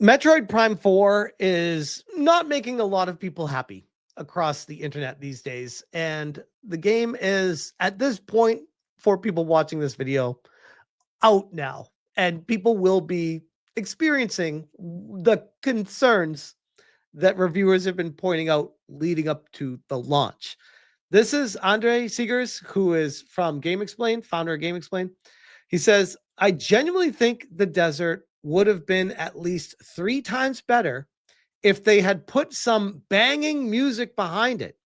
Metroid Prime 4 is not making a lot of people happy across the internet these days. And the game is, at this point, for people watching this video, out now. And people will be experiencing the concerns that reviewers have been pointing out leading up to the launch. This is Andre Seegers, who is from Game Explain, founder of Game Explain. He says, I genuinely think the desert would have been at least 3 times better if they had put some banging music behind it,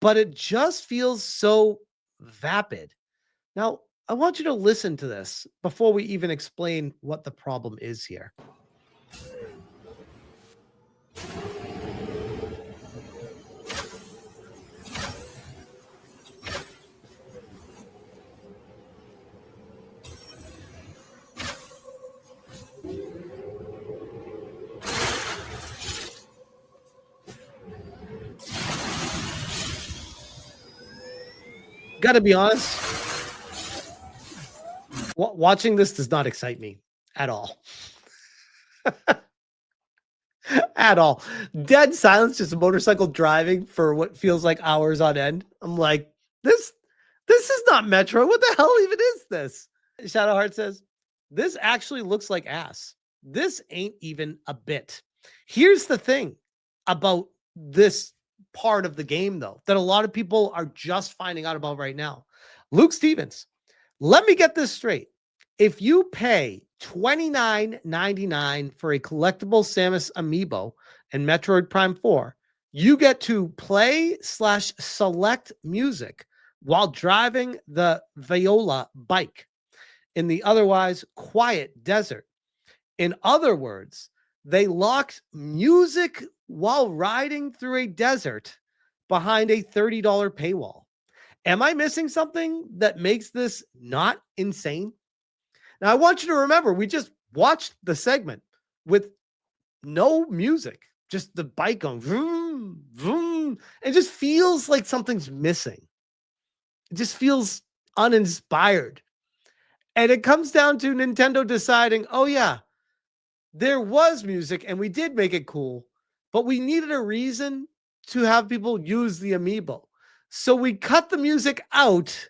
but it just feels so vapid. Now, I want you to listen to this before we even explain what the problem is here. Got to be honest, watching this does not excite me at all. At all. Dead silence, just a motorcycle driving for what feels like hours on end. I'm like, this is not Metro. What the hell even is this? Shadowheart says, this actually looks like ass. This ain't even a bit. Here's the thing about this part of the game, though, that a lot of people are just finding out about right now. Luke Stevens, let me get this straight. If you pay $29.99 for a collectible Samus Amiibo and Metroid Prime 4, you get to play/select music while driving the Viola bike in the otherwise quiet desert. In other words, they locked music while riding through a desert behind a $30 paywall. Am I missing something that makes this not insane? Now, I want you to remember, we just watched the segment with no music, just the bike going vroom, vroom. It just feels like something's missing. It just feels uninspired. And it comes down to Nintendo deciding, oh, yeah, there was music and we did make it cool, but we needed a reason to have people use the Amiibo. So we cut the music out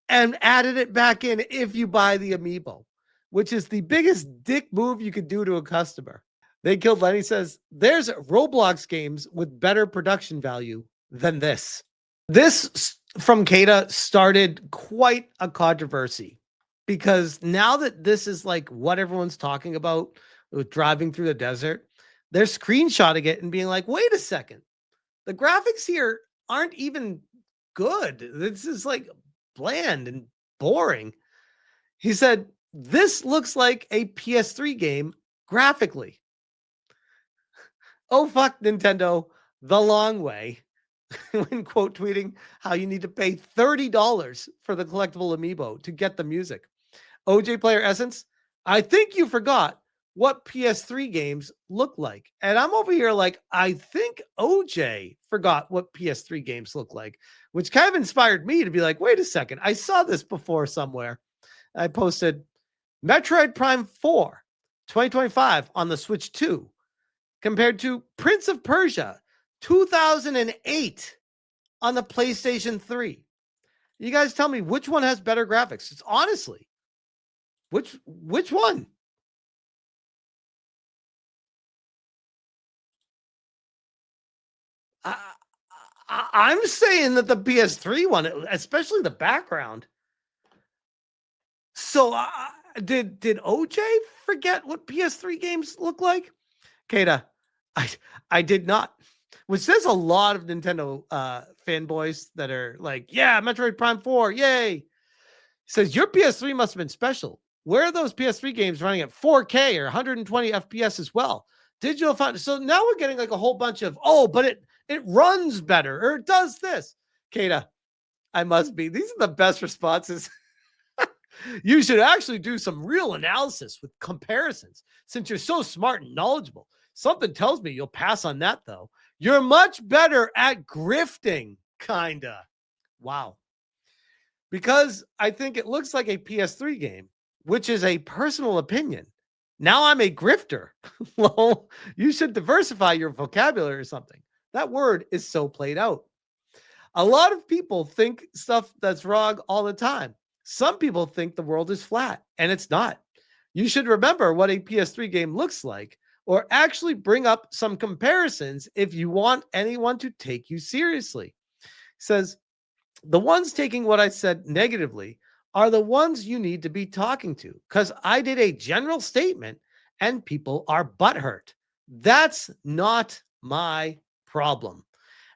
and added it back in if you buy the Amiibo, which is the biggest dick move you could do to a customer. They Killed Lenny says, there's Roblox games with better production value than this. This from Kata started quite a controversy because now that this is like what everyone's talking about with driving through the desert, they're screenshotting it and being like, wait a second, the graphics here aren't even good. This is like bland and boring. He said, this looks like a PS3 game graphically. Oh, fuck Nintendo the long way. When quote tweeting how you need to pay $30 for the collectible Amiibo to get the music. OJ Player Essence, I think you forgot what PS3 games look like. And I'm over here like, I think OJ forgot what PS3 games look like, which kind of inspired me to be like, wait a second, I saw this before somewhere. I posted Metroid Prime 4 2025 on the Switch 2 compared to Prince of Persia 2008 on the PlayStation 3. You guys tell me which one has better graphics. It's honestly, which one? I'm saying that the PS3 one, especially the background. So did OJ forget what PS3 games look like? Kata, I did not. Which says a lot of Nintendo fanboys that are like, yeah, Metroid Prime 4, yay. Says your PS3 must have been special. Where are those PS3 games running at 4K or 120 FPS as well? Digital Foundry. So now we're getting like a whole bunch of, oh, but it runs better or it does this. Kata, I must be. These are the best responses. You should actually do some real analysis with comparisons since you're so smart and knowledgeable. Something tells me you'll pass on that, though. You're much better at grifting, kinda. Wow. Because I think it looks like a PS3 game, which is a personal opinion. Now I'm a grifter. Well, you should diversify your vocabulary or something. That word is so played out. A lot of people think stuff that's wrong all the time. Some people think the world is flat, and it's not. You should remember what a PS3 game looks like, or actually bring up some comparisons if you want anyone to take you seriously. Says, the ones taking what I said negatively are the ones you need to be talking to, because I did a general statement and people are butthurt. That's not my problem.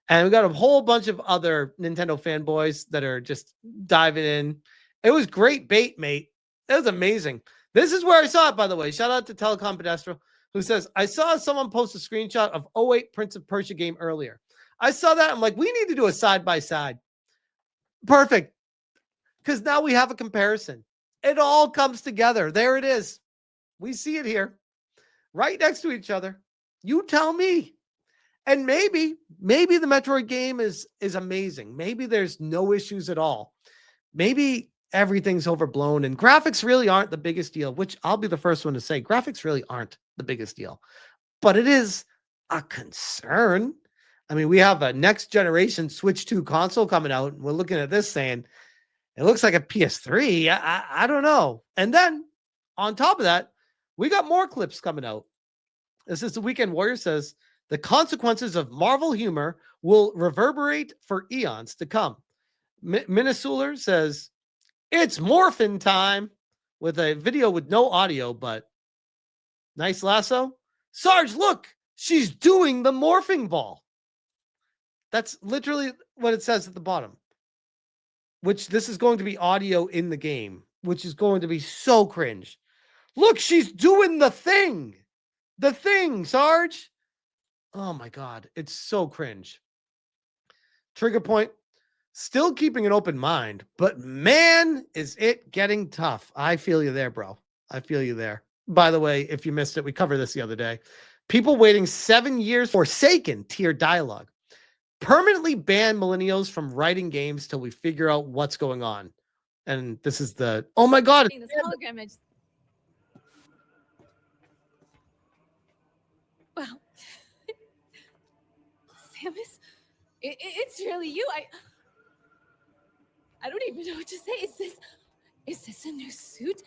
And we got a whole bunch of other Nintendo fanboys that are just diving in. It was great bait, mate. It was amazing. This is where I saw it, by the way. Shout out to Telecom Pedestral, who says, I saw someone post a screenshot of '08 Prince of Persia game earlier. I saw that. I'm like, we need to do a side by side. Perfect. Because now we have a comparison. It all comes together. There it is. We see it here, right next to each other. You tell me. And maybe the Metroid game is amazing. Maybe there's no issues at all. Maybe everything's overblown and graphics really aren't the biggest deal, which I'll be the first one to say. Graphics really aren't the biggest deal. But it is a concern. I mean, we have a next generation Switch 2 console coming out, and we're looking at this saying, it looks like a PS3. I don't know. And then on top of that, we got more clips coming out. This is the Weekend Warrior says, the consequences of Marvel humor will reverberate for eons to come. Minnesuler says, it's morphin' time, with a video with no audio, but nice lasso. Sarge, look, she's doing the morphing ball. That's literally what it says at the bottom, which this is going to be audio in the game, which is going to be so cringe. Look, she's doing the thing. The thing, Sarge. Oh my God, it's so cringe. Trigger point, still keeping an open mind, but man, is it getting tough. I feel you there, bro. I feel you there. By the way, if you missed it, we covered this the other day. People waiting 7 years for Forsaken tier dialogue. Permanently ban millennials from writing games till we figure out what's going on. And this is the, oh my God. This hologram image. Well, Samus, it's really you. I don't even know what to say. Is this a new suit?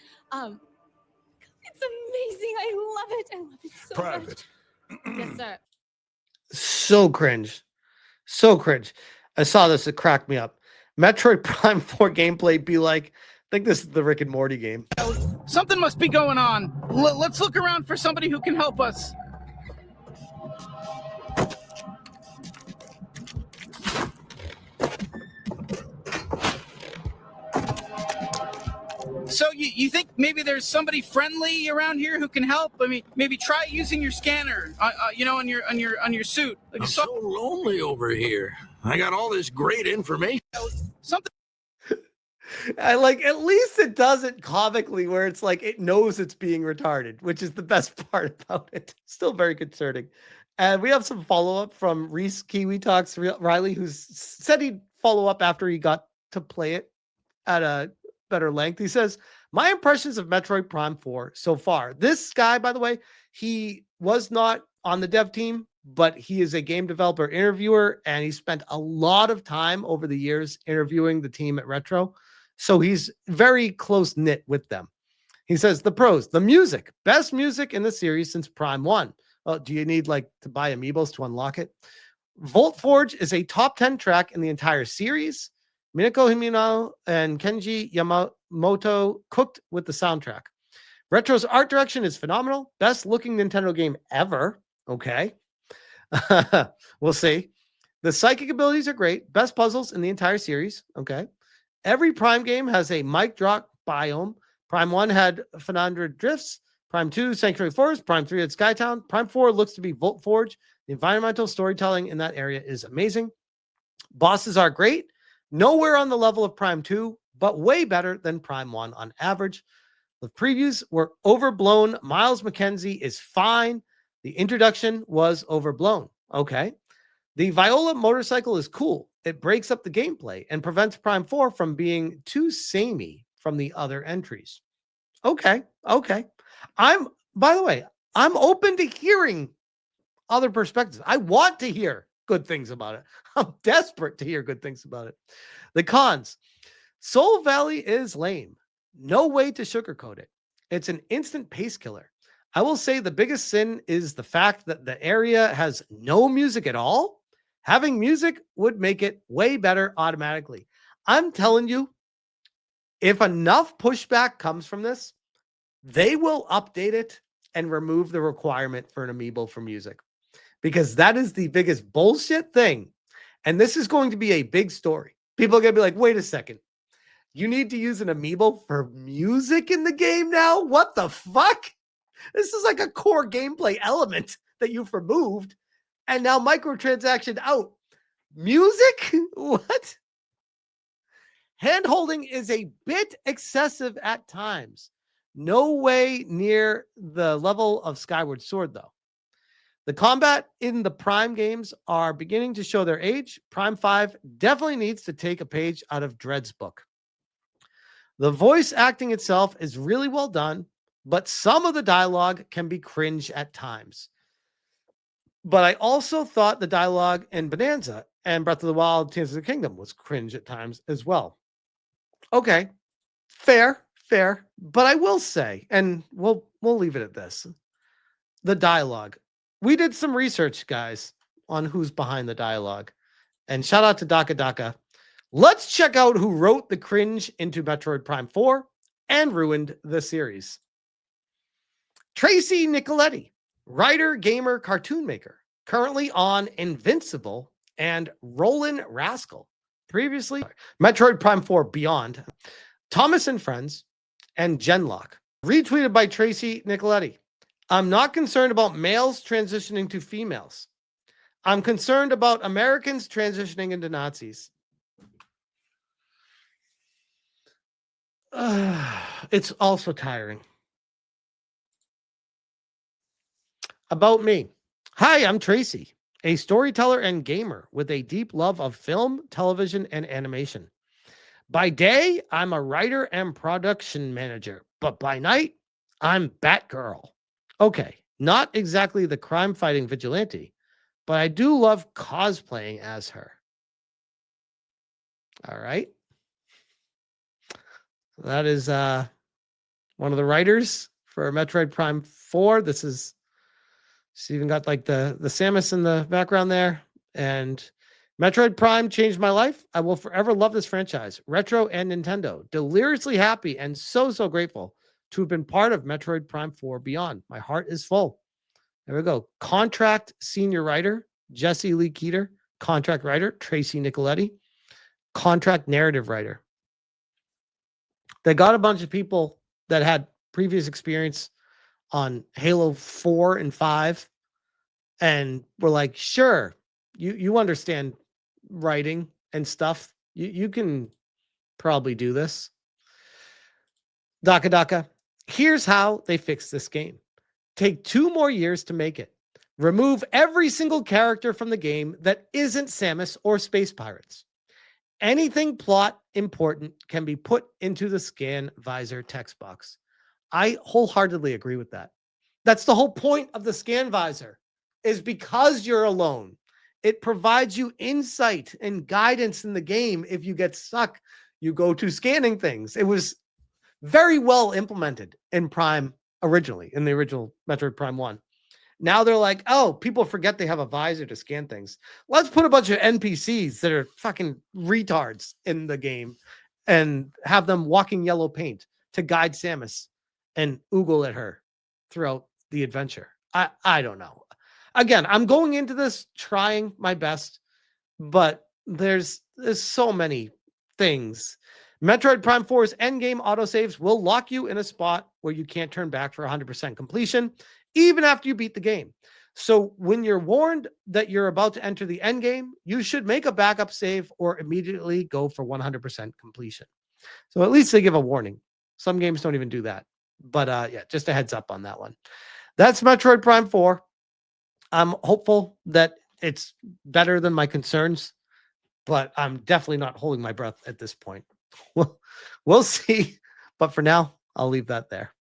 It's amazing. I love it. I love it so Private. much. Yes, sir. So cringe. So cringe. I saw this. It cracked me up. Metroid Prime 4 gameplay be like, I think this is the Rick and Morty game. Something must be going on. Let's look around for somebody who can help us. So you think maybe there's somebody friendly around here who can help? I mean, maybe try using your scanner, on your suit. Like I'm so lonely over here. I got all this great information. Something. I like, at least it does it comically where it's like it knows it's being retarded, which is the best part about it. Still very concerning. And we have some follow-up from Reese Kiwi Talks Riley, who's said he'd follow up after he got to play it at a better length. He says, my impressions of Metroid Prime 4 so far. This guy, by the way, he was not on the dev team, but he is a game developer interviewer, and he spent a lot of time over the years interviewing the team at Retro. So he's very close knit with them. He says, the pros, the music, best music in the series since Prime 1. Well, do you need like to buy amiibos to unlock it? Volt Forge is a top 10 track in the entire series. Minako Himino and Kenji Yamamoto cooked with the soundtrack. Retro's art direction is phenomenal. Best looking Nintendo game ever. Okay. We'll see. The psychic abilities are great. Best puzzles in the entire series. Okay. Every Prime game has a mic drop biome. Prime 1 had Fernandra Drifts. Prime 2, Sanctuary Forest. Prime 3 had Skytown. Prime 4 looks to be Volt Forge. The environmental storytelling in that area is amazing. Bosses are great. Nowhere on the level of Prime 2, but way better than Prime 1 on average. The previews were overblown. Miles McKenzie is fine. The introduction was overblown. Okay. The Viola motorcycle is cool. It breaks up the gameplay and prevents Prime 4 from being too samey from the other entries. Okay. Okay. I'm by the way, I'm open to hearing other perspectives. I want to hear good things about it. I'm desperate to hear good things about it. The cons. Soul Valley is lame. No way to sugarcoat it. It's an instant pace killer. I will say the biggest sin is the fact that the area has no music at all. Having music would make it way better automatically. I'm telling you, if enough pushback comes from this, they will update it and remove the requirement for an Amiibo for music, because that is the biggest bullshit thing. And this is going to be a big story. People are going to be like, wait a second. You need to use an Amiibo for music in the game now? What the fuck? This is like a core gameplay element that you've removed. And now microtransaction out. Music? What? Hand-holding is a bit excessive at times. No way near the level of Skyward Sword, though. The combat in the Prime games are beginning to show their age. Prime 5 definitely needs to take a page out of Dread's book. The voice acting itself is really well done, but some of the dialogue can be cringe at times. But I also thought the dialogue in Bonanza and Breath of the Wild, Tears of the Kingdom was cringe at times as well. Okay, fair. But I will say, and we'll leave it at this, the dialogue. We did some research, guys, on who's behind the dialogue. And shout out to Daka Daka. Let's check out who wrote the cringe into Metroid Prime 4 and ruined the series. Tracy Nicoletti, writer, gamer, cartoon maker, currently on Invincible and Rollin' Rascal. Previously, Metroid Prime 4 Beyond, Thomas and Friends, and Genlock. Retweeted by Tracy Nicoletti. I'm not concerned about males transitioning to females. I'm concerned about Americans transitioning into Nazis. It's also tiring. About me. Hi, I'm Tracy, a storyteller and gamer with a deep love of film, television, and animation. By day, I'm a writer and production manager, but by night, I'm Batgirl. Okay, not exactly the crime-fighting vigilante, but I do love cosplaying as her. All right. That is one of the writers for Metroid Prime 4. This is, she's even got like the Samus in the background there. And Metroid Prime changed my life. I will forever love this franchise, Retro and Nintendo. Deliriously happy and so grateful to have been part of Metroid Prime 4 Beyond. My heart is full. There we go. Contract senior writer, Jesse Lee Keeter. Contract writer, Tracy Nicoletti. Contract narrative writer. They got a bunch of people that had previous experience on Halo 4 and 5 and were like, sure, you understand writing and stuff. You can probably do this. Daka Daka, here's how they fix this game. Take 2 more years to make it. Remove every single character from the game that isn't Samus or Space Pirates. Anything plot important can be put into the scan visor text box. I wholeheartedly agree with that. That's the whole point of the scan visor, is because you're alone. It provides you insight and guidance in the game. If you get stuck, you go to scanning things. It was very well implemented in Prime originally, in the original Metroid Prime 1. Now they're like, oh, people forget they have a visor to scan things. Let's put a bunch of NPCs that are fucking retards in the game and have them walking yellow paint to guide Samus and oogle at her throughout the adventure. I don't know. Again, I'm going into this trying my best, but there's so many things. Metroid Prime 4's endgame autosaves will lock you in a spot where you can't turn back for 100% completion, even after you beat the game. So when you're warned that you're about to enter the endgame, you should make a backup save or immediately go for 100% completion. So at least they give a warning. Some games don't even do that. But yeah, just a heads up on that one. That's Metroid Prime 4. I'm hopeful that it's better than my concerns, but I'm definitely not holding my breath at this point. We'll see. But for now, I'll leave that there.